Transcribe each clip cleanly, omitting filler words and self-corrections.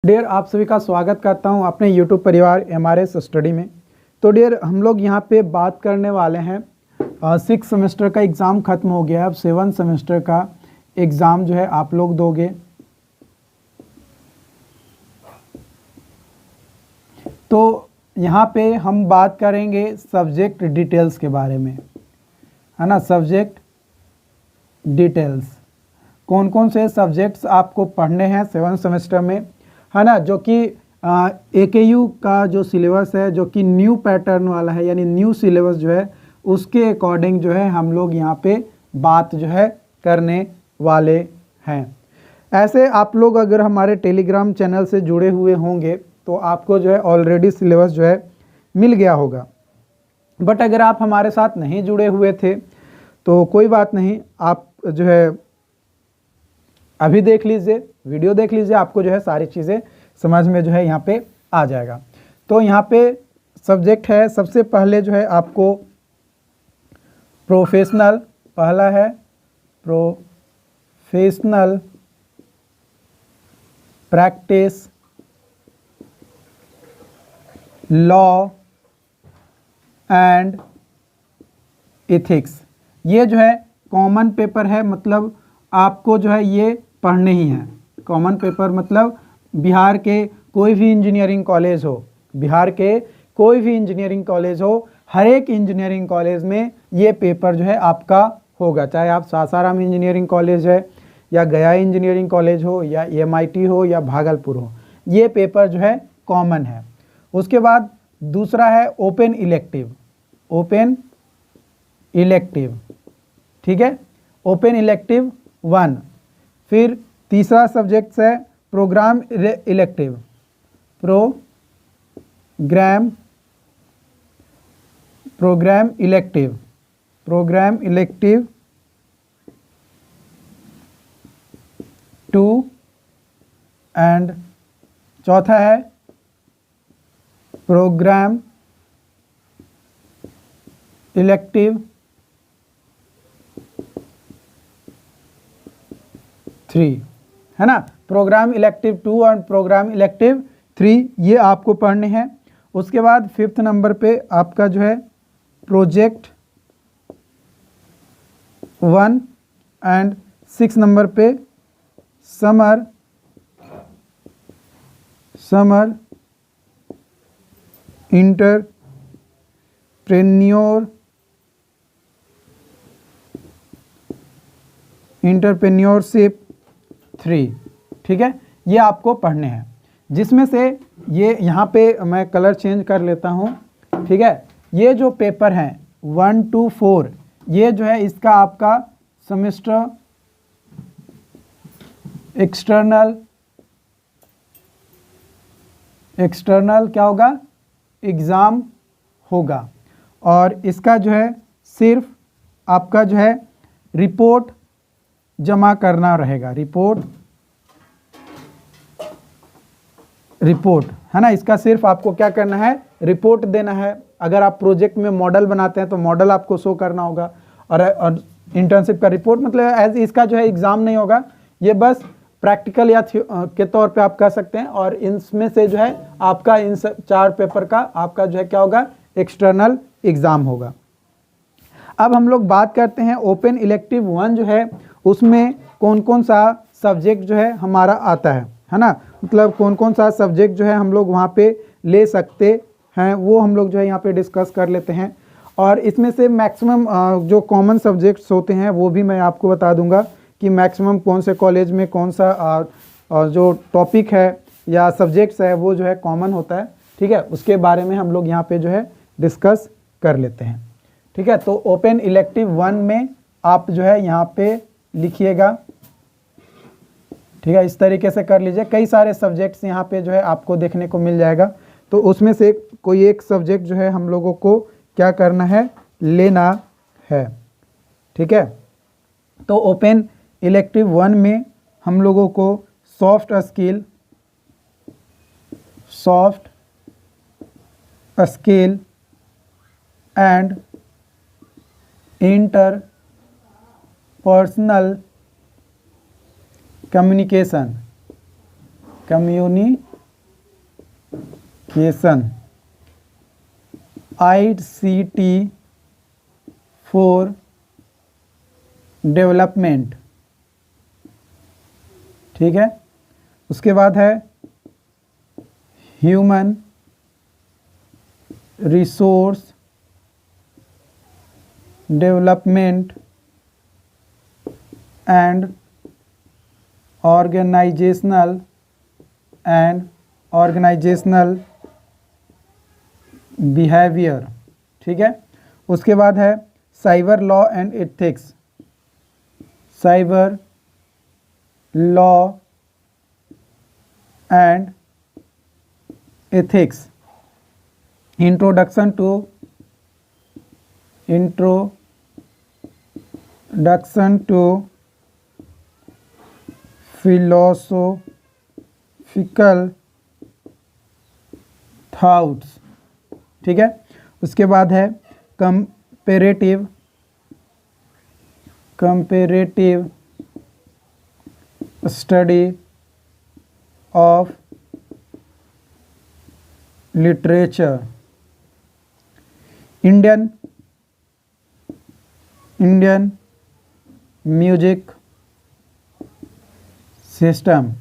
Dear, आप सभी का स्वागत करता हूं अपने यूट्यूब परिवार MRS स्टडी में। तो डियर, हम लोग यहां पे बात करने वाले हैं 6 सेमेस्टर का एग्ज़ाम ख़त्म हो गया है। अब 7 सेमेस्टर का एग्ज़ाम जो है आप लोग दोगे। तो यहां पे हम बात करेंगे सब्जेक्ट डिटेल्स के बारे में, है ना। सब्जेक्ट डिटेल्स, कौन कौन से सब्जेक्ट्स आपको पढ़ने हैं 7 सेमेस्टर में, है ना। जो कि AKU का जो सिलेबस है, जो कि न्यू पैटर्न वाला है, यानी न्यू सिलेबस जो है उसके अकॉर्डिंग जो है हम लोग यहाँ पे बात जो है करने वाले हैं। ऐसे आप लोग अगर हमारे टेलीग्राम चैनल से जुड़े हुए होंगे तो आपको जो है ऑलरेडी सिलेबस जो है मिल गया होगा। बट अगर आप हमारे साथ नहीं जुड़े हुए थे तो कोई बात नहीं, आप जो है अभी देख लीजिए, वीडियो देख लीजिए, आपको जो है सारी चीज़ें समझ में जो है यहाँ पे आ जाएगा। तो यहाँ पे सब्जेक्ट है, सबसे पहले जो है आपको प्रोफेशनल, पहला है professional practice law and ethics. ये जो है कॉमन पेपर है, मतलब आपको जो है ये पढ़ने ही हैं। कॉमन पेपर मतलब बिहार के कोई भी इंजीनियरिंग कॉलेज हो, बिहार के कोई भी इंजीनियरिंग कॉलेज हो, हर एक इंजीनियरिंग कॉलेज में ये पेपर जो है आपका होगा। चाहे आप सासाराम इंजीनियरिंग कॉलेज है या गया इंजीनियरिंग कॉलेज हो या MIT हो या भागलपुर हो, ये पेपर जो है कॉमन है। उसके बाद दूसरा है ओपन इलेक्टिव, ओपन इलेक्टिव, ठीक है, ओपन इलेक्टिव 1। फिर तीसरा सब्जेक्ट है programme elective, programme elective 2। And चौथा है प्रोग्राम इलेक्टिव 3, है ना। प्रोग्राम इलेक्टिव 2 और प्रोग्राम इलेक्टिव 3 ये आपको पढ़ने हैं। उसके बाद 5th नंबर पे आपका जो है प्रोजेक्ट 1 एंड 6 नंबर पे समर इंटरप्रेन्योरशिप 3, ठीक है। ये आपको पढ़ने हैं, जिसमें से ये यहाँ पे मैं कलर चेंज कर लेता हूँ, ठीक है। ये जो पेपर हैं 1 to 4, ये जो है इसका आपका सेमेस्टर एक्सटर्नल क्या होगा, एग्ज़ाम होगा। और इसका जो है सिर्फ आपका जो है रिपोर्ट जमा करना रहेगा, रिपोर्ट, है ना। इसका सिर्फ आपको क्या करना है, रिपोर्ट देना है। अगर आप प्रोजेक्ट में मॉडल बनाते हैं तो मॉडल आपको शो करना होगा, और इंटर्नशिप का रिपोर्ट, मतलब एज इसका जो है एग्ज़ाम नहीं होगा, ये बस प्रैक्टिकल या के तौर पे आप कह सकते हैं। और इनमें से जो है आपका इन 4 पेपर का आपका जो है क्या होगा, एक्सटर्नल एग्ज़ाम होगा। अब हम लोग बात करते हैं ओपन इलेक्टिव 1 जो है उसमें कौन कौन सा सब्जेक्ट जो है हमारा आता है ना। मतलब कौन कौन सा सब्जेक्ट जो है हम लोग वहाँ पे ले सकते हैं, वो हम लोग जो है यहाँ पे डिस्कस कर लेते हैं। और इसमें से मैक्सिमम जो कॉमन सब्जेक्ट्स होते हैं वो भी मैं आपको बता दूंगा कि मैक्सिमम कौन से कॉलेज में कौन सा जो टॉपिक है या सब्जेक्ट्स है वो जो है कॉमन होता है, ठीक है। उसके बारे में हम लोग यहाँ पे जो है डिस्कस कर लेते हैं, ठीक है। तो ओपन इलेक्टिव 1 में आप जो है यहाँ पे लिखिएगा, ठीक है। इस तरीके से कर लीजिए, कई सारे सब्जेक्ट्स यहाँ पे जो है आपको देखने को मिल जाएगा। तो उसमें से कोई एक सब्जेक्ट जो है हम लोगों को क्या करना है, लेना है, ठीक है। तो ओपन इलेक्टिव 1 में हम लोगों को soft skill and interpersonal communication ICT for development, ठीक है। उसके बाद है human resource development and organisational behaviour, ठीक है। उसके बाद है cyber law and ethics, cyber law and ethics, introduction to philosophical thoughts, ठीक है। उसके बाद है comparative study of literature, Indian music system,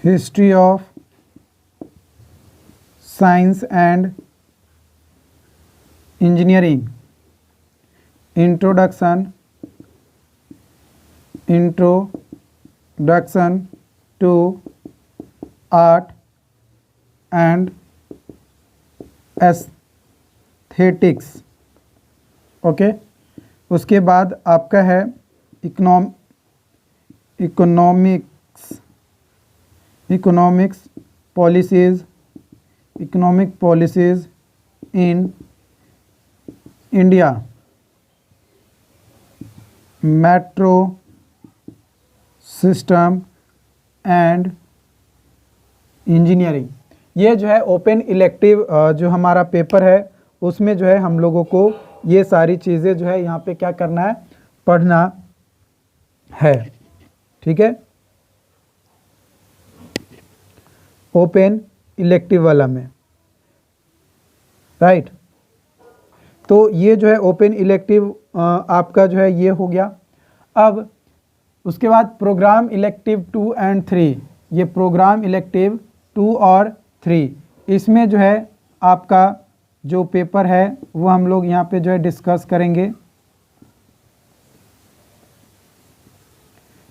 history of science and engineering, introduction to art and aesthetics, okay. उसके बाद आपका है economic policies in India, metro system and engineering. ये जो है ओपन इलेक्टिव जो हमारा पेपर है उसमें जो है हम लोगों को ये सारी चीज़ें जो है यहाँ पे क्या करना है, पढ़ना है, ठीक है, ओपन इलेक्टिव वाला में, राइट। तो ये जो है ओपन इलेक्टिव आपका जो है ये हो गया। अब उसके बाद प्रोग्राम इलेक्टिव 2 एंड 3, ये प्रोग्राम इलेक्टिव 2 और 3, इसमें जो है आपका जो पेपर है वो हम लोग यहाँ पे जो है डिस्कस करेंगे,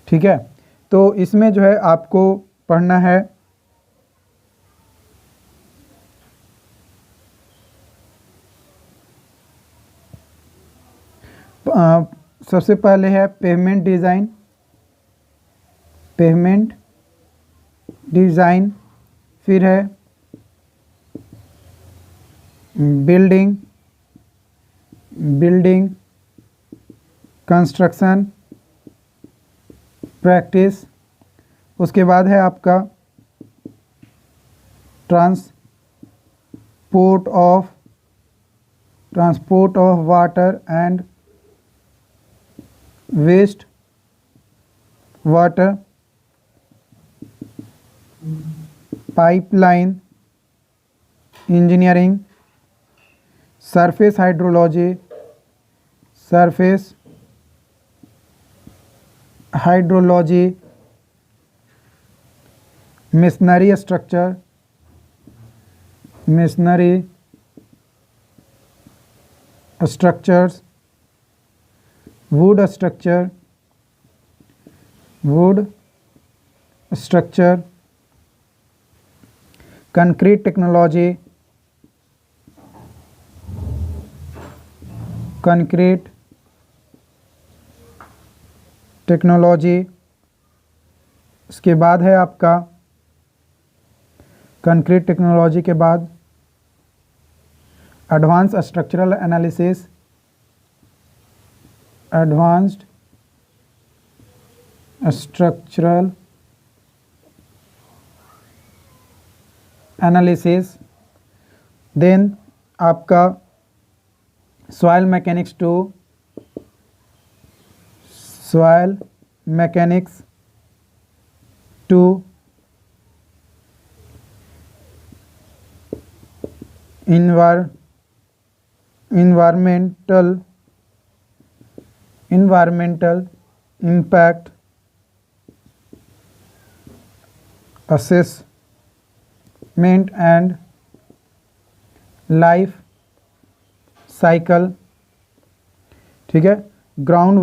ठीक है। तो इसमें जो है आपको पढ़ना है सबसे पहले है पेमेंट डिज़ाइन, फिर है बिल्डिंग कंस्ट्रक्शन प्रैक्टिस, उसके बाद है आपका transport of water and waste water, pipeline engineering, surface hydrology, masonry structures, wood structure, concrete technology, उसके बाद है आपका कंक्रीट टेक्नोलॉजी के बाद advance structural analysis, advanced structural analysis, then आपका soil mechanics 2, soil mechanics, 2 environmental impact assessment and life cycle, ठीक है। Ground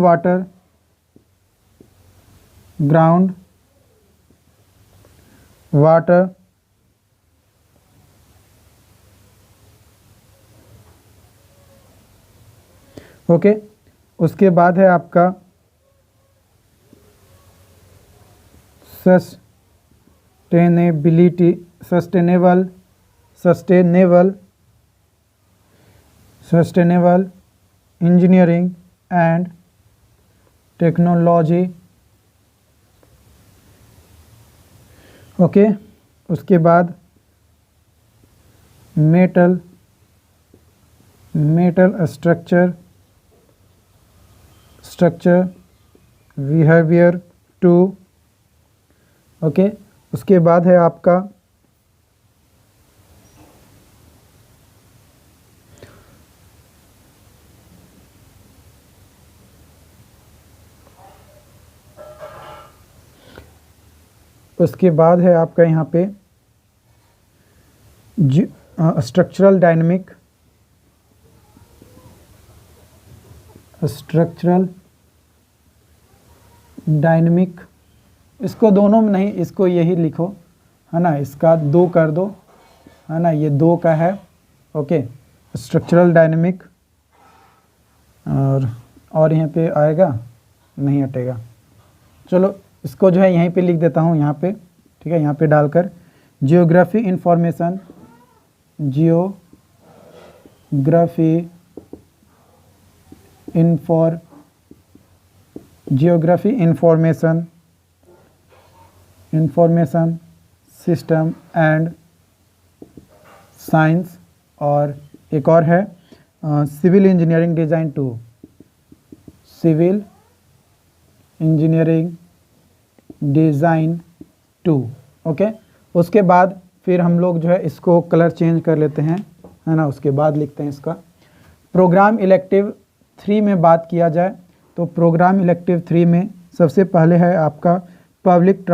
water okay. उसके बाद है आपका sustainable engineering and technology, okay. उसके बाद मेटल स्ट्रक्चर बिहेवियर 2, ओके। उसके बाद है आपका यहाँ पे स्ट्रक्चरल डायनेमिक, इसको दोनों में नहीं, इसको यही लिखो, है ना, इसका 2 कर दो, है ना, ये 2 का है, ओके। स्ट्रक्चरल डायनेमिक और यहाँ पे आएगा, नहीं हटेगा, चलो इसको जो है यहीं पे लिख देता हूँ, यहाँ पे, ठीक है। यहाँ पे डालकर geography information system and science, और एक और है civil engineering design 2, civil engineering design 2, okay. उसके बाद फिर हम लोग जो है इसको कलर चेंज कर लेते हैं, है ना। उसके बाद लिखते हैं इसका प्रोग्राम इलेक्टिव 3 में बात किया जाए तो प्रोग्राम इलेक्टिव 3 में सबसे पहले है आपका पब्लिक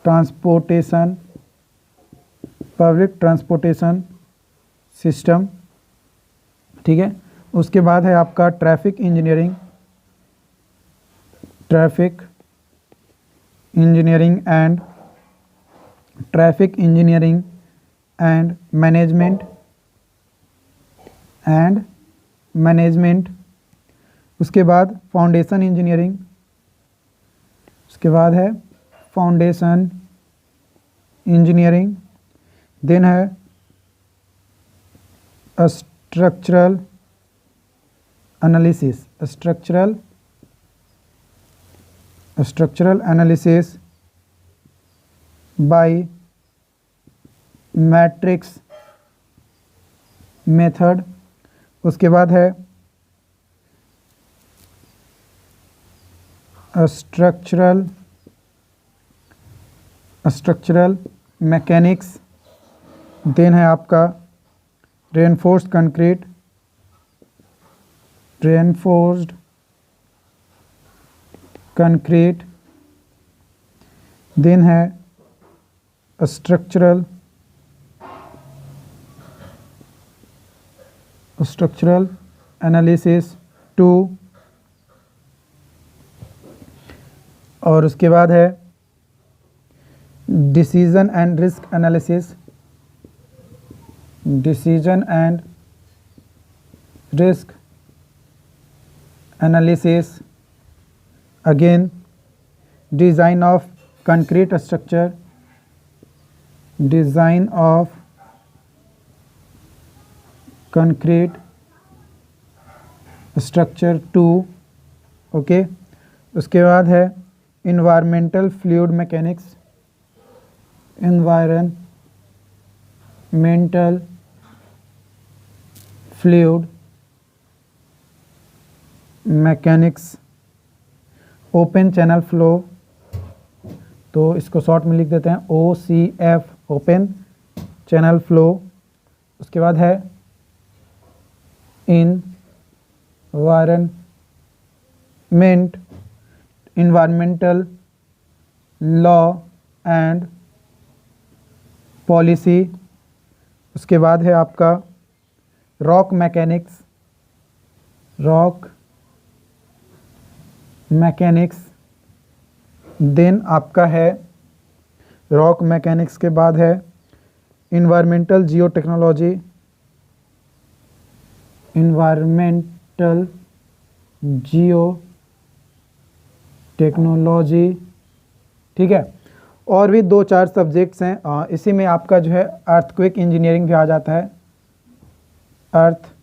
ट्रांसपोर्टेशन सिस्टम, ठीक है। उसके बाद है आपका ट्रैफिक इंजीनियरिंग एंड मैनेजमेंट। उसके बाद फाउंडेशन इंजीनियरिंग, उसके बाद है फाउंडेशन इंजीनियरिंग, देन है structural analysis bye matrix method. उसके बाद है स्ट्रक्चरल मैकेनिक्स, देन है आपका रेनफोर्स्ड कंक्रीट, देन है स्ट्रक्चरल एनालिसिस 2, और उसके बाद है decision and risk analysis, again design of concrete structure, design of concrete structure 2, okay. उसके बाद है environmental fluid mechanics, environmental fluid mechanics open channel flow, तो इसको शॉर्ट में लिख देते हैं OCF, ओपन चैनल फ्लो। उसके बाद है इन्वायरमेंटल लॉ एंड पॉलिसी। उसके बाद है आपका रॉक मैकेनिक्स, देन आपका है रॉक मैकेनिक्स के बाद है इन्वायरमेंटल जियोटेक्नोलॉजी, ठीक है। और भी 2-4 सब्जेक्ट्स हैं। इसी में आपका जो है अर्थक्वेक इंजीनियरिंग भी आ जाता है, अर्थक्वेक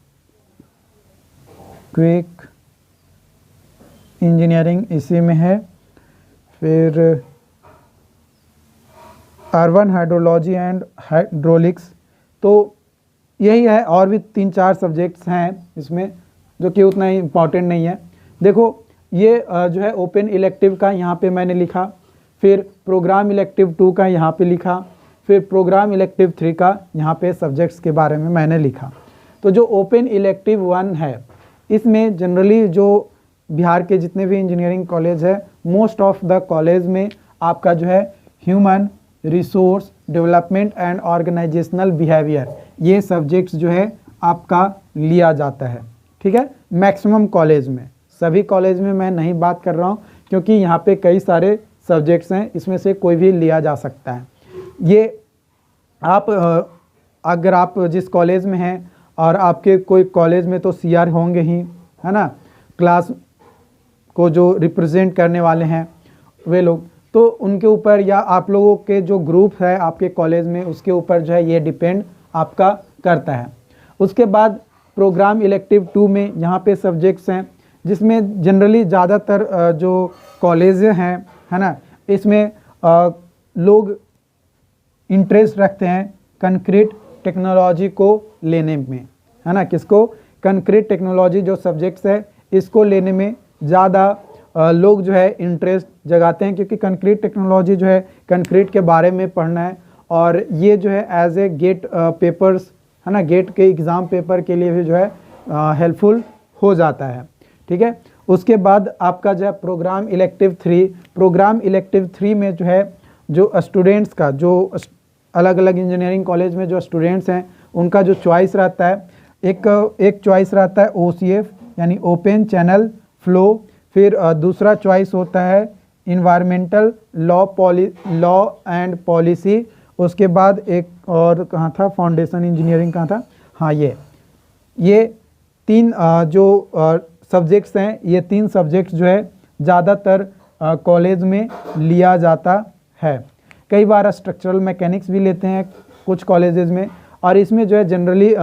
इंजीनियरिंग इसी में है। फिर अर्बन हाइड्रोलॉजी एंड हाइड्रोलिक्स, तो यही है। और भी 3-4 सब्जेक्ट्स हैं इसमें जो कि उतना ही इम्पॉर्टेंट नहीं है। देखो ये जो है ओपन इलेक्टिव का यहाँ पे मैंने लिखा, फिर प्रोग्राम इलेक्टिव 2 का यहाँ पे लिखा, फिर प्रोग्राम इलेक्टिव 3 का यहाँ पे सब्जेक्ट्स के बारे में मैंने लिखा। तो जो ओपन इलेक्टिव 1 है इसमें जनरली जो बिहार के जितने भी इंजीनियरिंग कॉलेज है, मोस्ट ऑफ द कॉलेज में आपका जो है human resource development and organisational behaviour, ये सब्जेक्ट्स जो है आपका लिया जाता है, ठीक है। मैक्सिमम कॉलेज में, सभी कॉलेज में मैं नहीं बात कर रहा हूँ क्योंकि यहाँ पे कई सारे सब्जेक्ट्स हैं, इसमें से कोई भी लिया जा सकता है। ये आप अगर आप जिस कॉलेज में हैं और आपके कोई कॉलेज में तो CR होंगे ही, है ना, क्लास को जो रिप्रेजेंट करने वाले हैं वे लोग, तो उनके ऊपर या आप लोगों के जो ग्रुप है आपके कॉलेज में उसके ऊपर जो है ये डिपेंड आपका करता है। उसके बाद प्रोग्राम इलेक्टिव 2 में यहाँ पे सब्जेक्ट्स हैं जिसमें जनरली ज़्यादातर जो कॉलेज हैं, है ना, इसमें लोग इंटरेस्ट रखते हैं कंक्रीट टेक्नोलॉजी को लेने में, है ना। किसको? कंक्रीट टेक्नोलॉजी जो सब्जेक्ट्स है इसको लेने में ज़्यादा लोग जो है इंटरेस्ट जगाते हैं, क्योंकि कंक्रीट टेक्नोलॉजी जो है कंक्रीट के बारे में पढ़ना है और ये जो है एज ए गेट पेपर्स, है ना, गेट के एग्ज़ाम पेपर के लिए भी जो है हेल्पफुल हो जाता है, ठीक है। उसके बाद आपका जो है प्रोग्राम इलेक्टिव 3 में जो है जो स्टूडेंट्स का जो अलग अलग इंजीनियरिंग कॉलेज में जो स्टूडेंट्स हैं उनका जो चॉइस रहता है, एक चॉइस रहता है OCF यानी ओपन चैनल फ्लो, फिर दूसरा चॉइस होता है इन्वायरमेंटल लॉ एंड पॉलिसी। उसके बाद एक और कहाँ था, फाउंडेशन इंजीनियरिंग कहाँ था, हाँ ये 3 जो सब्जेक्ट्स हैं, ये 3 सब्जेक्ट्स जो है ज़्यादातर कॉलेज में लिया जाता है। कई बार स्ट्रक्चरल मैकेनिक्स भी लेते हैं कुछ कॉलेजेस में, और इसमें जो है जनरली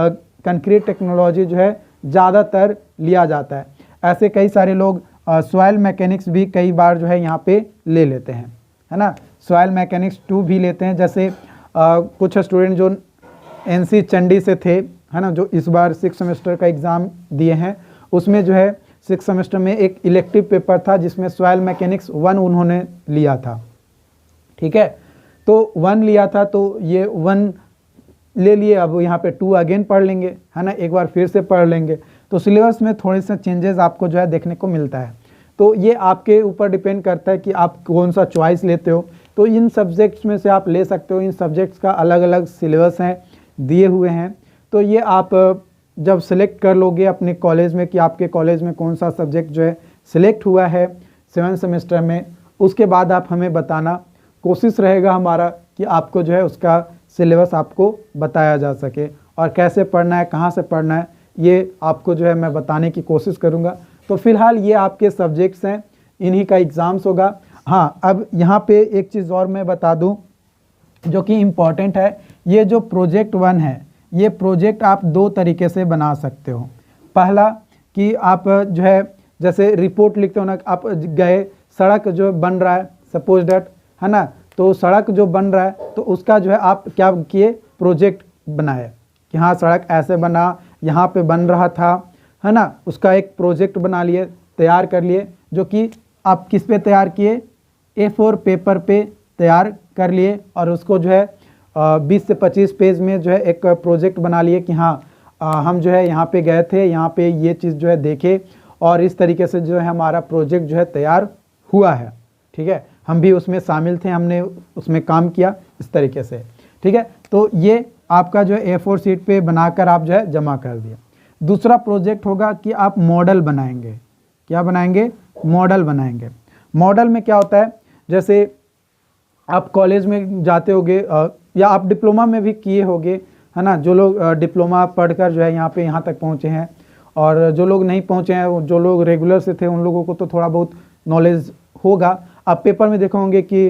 कंक्रीट टेक्नोलॉजी जो है ज़्यादातर लिया जाता है। ऐसे कई सारे लोग सॉइल मैकेनिक्स भी कई बार जो है यहाँ पे ले लेते हैं, है ना, सॉइल मैकेनिक्स 2 भी लेते हैं। जैसे कुछ स्टूडेंट जो NC चंडी से थे, है ना, जो इस बार 6 सेमेस्टर का एग्ज़ाम दिए हैं, उसमें जो है 6 सेमेस्टर में एक इलेक्टिव पेपर था जिसमें सॉइल मैकेनिक्स 1 उन्होंने लिया था, ठीक है। तो 1 लिया था तो ये 1 ले लिए, अब यहाँ पे 2 अगेन पढ़ लेंगे, है ना, एक बार फिर से पढ़ लेंगे। तो सिलेबस में थोड़े से चेंजेस आपको जो है देखने को मिलता है। तो ये आपके ऊपर डिपेंड करता है कि आप कौन सा चॉइस लेते हो। तो इन सब्जेक्ट्स में से आप ले सकते हो, इन सब्जेक्ट्स का अलग अलग सिलेबस हैं, दिए हुए हैं। तो ये आप जब सेलेक्ट कर लोगे अपने कॉलेज में कि आपके कॉलेज में कौन सा सब्जेक्ट जो है सिलेक्ट हुआ है 7 सेमेस्टर में, उसके बाद आप हमें बताना। कोशिश रहेगा हमारा कि आपको जो है उसका सिलेबस आपको बताया जा सके और कैसे पढ़ना है, कहाँ से पढ़ना है, ये आपको जो है मैं बताने की कोशिश करूँगा। तो फिलहाल ये आपके सब्जेक्ट्स हैं, इन्हीं का एग्ज़ाम्स होगा। हाँ, अब यहाँ पे एक चीज़ और मैं बता दूँ जो कि इम्पॉर्टेंट है। ये जो प्रोजेक्ट 1 है, ये प्रोजेक्ट आप 2 तरीके से बना सकते हो। पहला कि आप जो है जैसे रिपोर्ट लिखते हो ना, आप गए, सड़क जो बन रहा है सपोज डैट, है ना, तो सड़क जो बन रहा है तो उसका जो है आप क्या किए, प्रोजेक्ट बनाए कि हाँ सड़क ऐसे बना, यहाँ पे बन रहा था, है ना, उसका एक प्रोजेक्ट बना लिए। तैयार कर लिए, जो कि आप किस पे तैयार किए, A4 पेपर पे तैयार कर लिए और उसको जो है 20 से 25 पेज में जो है एक प्रोजेक्ट बना लिए कि हाँ हम जो है यहाँ पे गए थे, यहाँ पे ये चीज़ जो है देखे और इस तरीके से जो है हमारा प्रोजेक्ट जो है तैयार हुआ है। ठीक है, हम भी उसमें शामिल थे, हमने उसमें काम किया इस तरीके से। ठीक है, तो ये आपका जो है A4 शीट पे बनाकर आप जो है जमा कर दिया। दूसरा प्रोजेक्ट होगा कि आप मॉडल बनाएंगे। क्या बनाएंगे, मॉडल बनाएंगे। मॉडल में क्या होता है, जैसे आप कॉलेज में जाते होगे या आप डिप्लोमा में भी किए होगे, है ना, जो लोग डिप्लोमा पढ़कर जो है यहाँ तक पहुँचे हैं, और जो लोग नहीं पहुँचे हैं, जो लोग रेगुलर से थे, उन लोगों को तो थोड़ा बहुत नॉलेज होगा। आप पेपर में देखो होंगे कि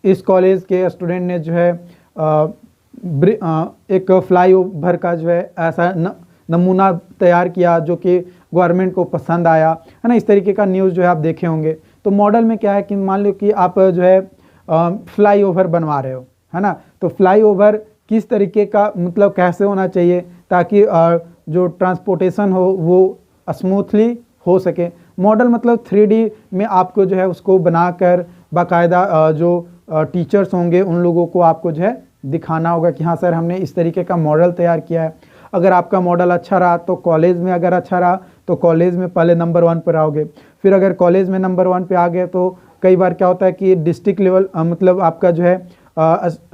इस कॉलेज के स्टूडेंट ने जो है एक फ्लाईओवर का जो है ऐसा नमूना तैयार किया जो कि गवर्नमेंट को पसंद आया, है ना, इस तरीके का न्यूज़ जो है आप देखे होंगे। तो मॉडल में क्या है कि मान लो कि आप जो है फ्लाईओवर बनवा रहे हो, है ना, तो फ्लाईओवर किस तरीके का, मतलब कैसे होना चाहिए ताकि जो ट्रांसपोर्टेशन हो वो स्मूथली हो सके। मॉडल मतलब 3D में आपको जो है उसको बनाकर बाकायदा जो टीचर्स होंगे उन लोगों को आपको जो है दिखाना होगा कि हाँ सर हमने इस तरीके का मॉडल तैयार किया है। अगर आपका मॉडल अच्छा रहा तो कॉलेज में, अगर अच्छा रहा तो कॉलेज में पहले नंबर 1 पर आओगे। फिर अगर कॉलेज में नंबर 1 पे आ गए तो कई बार क्या होता है कि डिस्ट्रिक्ट लेवल मतलब आपका जो है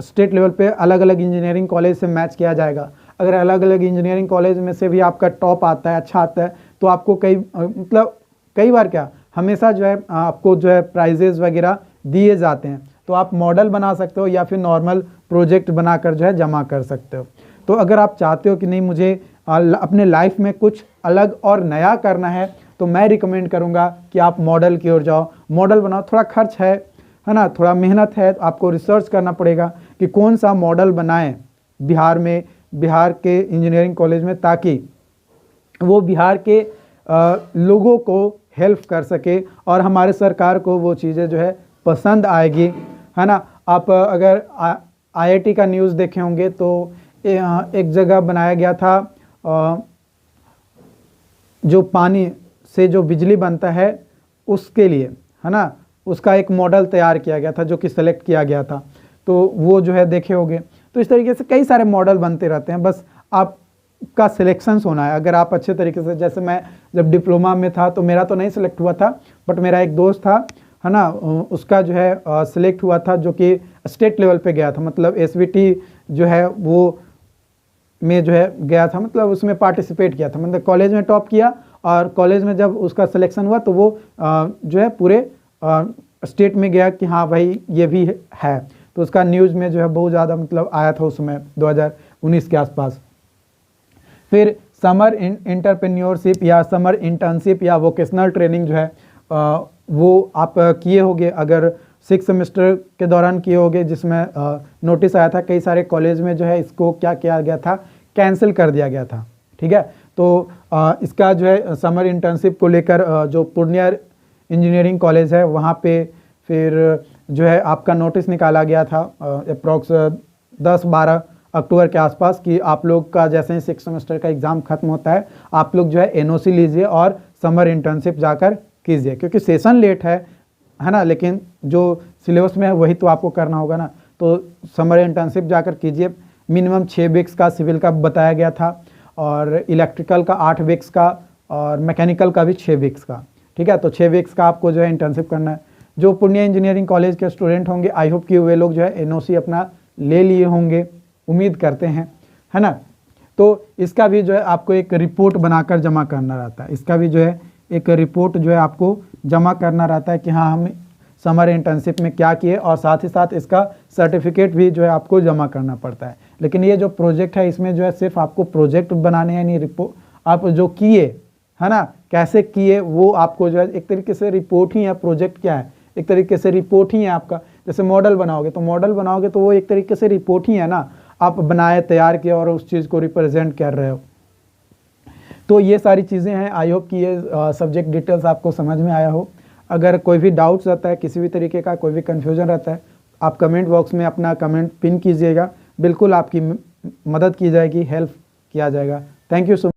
स्टेट लेवल पे अलग अलग इंजीनियरिंग कॉलेज से मैच किया जाएगा। अगर अलग अलग इंजीनियरिंग कॉलेज में से भी आपका टॉप आता है, अच्छा आता है, तो आपको कई बार क्या हमेशा जो है आपको जो है प्राइजेज वगैरह दिए जाते हैं। तो आप मॉडल बना सकते हो या फिर नॉर्मल प्रोजेक्ट बनाकर जो है जमा कर सकते हो। तो अगर आप चाहते हो कि नहीं मुझे अपने लाइफ में कुछ अलग और नया करना है, तो मैं रिकमेंड करूंगा कि आप मॉडल की ओर जाओ। मॉडल बनाओ, थोड़ा खर्च है ना, थोड़ा मेहनत है, आपको रिसर्च करना पड़ेगा कि कौन सा मॉडल बनाएं बिहार के इंजीनियरिंग कॉलेज में, ताकि वो बिहार के लोगों को हेल्प कर सके और हमारे सरकार को वो चीज़ें जो है पसंद आएगी, है ना। आप अगर IIT का न्यूज़ देखे होंगे तो एक जगह बनाया गया था, जो पानी से जो बिजली बनता है उसके लिए, है ना, उसका एक मॉडल तैयार किया गया था जो कि सिलेक्ट किया गया था, तो वो जो है देखे होंगे। तो इस तरीके से कई सारे मॉडल बनते रहते हैं, बस आपका सिलेक्शंस होना है। अगर आप अच्छे तरीके से, जैसे मैं जब डिप्लोमा में था तो मेरा तो नहीं सिलेक्ट हुआ था, बट मेरा एक दोस्त था, है ना, उसका जो है सिलेक्ट हुआ था, जो कि स्टेट लेवल पे गया था, मतलब SVT जो है वो में जो है गया था, मतलब उसमें पार्टिसिपेट किया था, मतलब कॉलेज में टॉप किया और कॉलेज में जब उसका सिलेक्शन हुआ तो वो जो है पूरे स्टेट में गया कि हाँ भाई ये भी है। तो उसका न्यूज़ में जो है बहुत ज़्यादा मतलब आया था उस समय 2019 के आसपास। फिर समर एंटरप्रेन्योरशिप या समर इंटर्नशिप या वोकेशनल ट्रेनिंग जो है वो आप किए होंगे, अगर 6 सेमेस्टर के दौरान किए होंगे, जिसमें नोटिस आया था कई सारे कॉलेज में जो है इसको क्या किया गया था, कैंसिल कर दिया गया था। ठीक है, तो इसका जो है समर इंटर्नशिप को लेकर जो पूर्णिया इंजीनियरिंग कॉलेज है वहाँ पे फिर जो है आपका नोटिस निकाला गया था अप्रॉक्स 10-12 अक्टूबर के आसपास कि आप लोग का जैसे ही 6 सेमेस्टर का एग्ज़ाम खत्म होता है आप लोग जो है NOC लीजिए और समर इंटर्नशिप जाकर कीजिए, क्योंकि सेशन लेट है ना, लेकिन जो सिलेबस में है वही तो आपको करना होगा ना। तो समर इंटर्नशिप जाकर कीजिए। मिनिमम 6 वीक्स का सिविल का बताया गया था और इलेक्ट्रिकल का 8 वीक्स का और मैकेनिकल का भी 6 वीक्स का। ठीक है, तो 6 वीक्स का आपको जो है इंटर्नशिप करना है। जो पूर्णिया इंजीनियरिंग कॉलेज के स्टूडेंट होंगे, आई होप कि वे लोग जो है NOC अपना ले लिए होंगे, उम्मीद करते हैं, है ना। तो इसका भी जो है आपको एक रिपोर्ट बनाकर जमा करना रहता है, इसका भी जो है एक रिपोर्ट जो है आपको जमा करना रहता है कि हाँ हम समर इंटर्नशिप में क्या किए, और साथ ही साथ इसका सर्टिफिकेट भी जो है आपको जमा करना पड़ता है। लेकिन ये जो प्रोजेक्ट है इसमें जो है सिर्फ आपको प्रोजेक्ट बनाने हैं, यानी रिपोर्ट आप जो किए, है ना, कैसे किए वो आपको जो है एक तरीके से रिपोर्ट ही है। प्रोजेक्ट क्या है, एक तरीके से रिपोर्ट ही है आपका। जैसे मॉडल बनाओगे तो वो एक तरीके से रिपोर्ट ही है ना, आप बनाए, तैयार किए और उस चीज़ को रिप्रेजेंट कर रहे हो। तो ये सारी चीज़ें हैं। आई होप कि ये सब्जेक्ट डिटेल्स आपको समझ में आया हो। अगर कोई भी डाउट्स रहता है, किसी भी तरीके का कोई भी कन्फ्यूजन रहता है, आप कमेंट बॉक्स में अपना कमेंट पिन कीजिएगा, बिल्कुल आपकी मदद की जाएगी, हेल्प किया जाएगा। Thank you so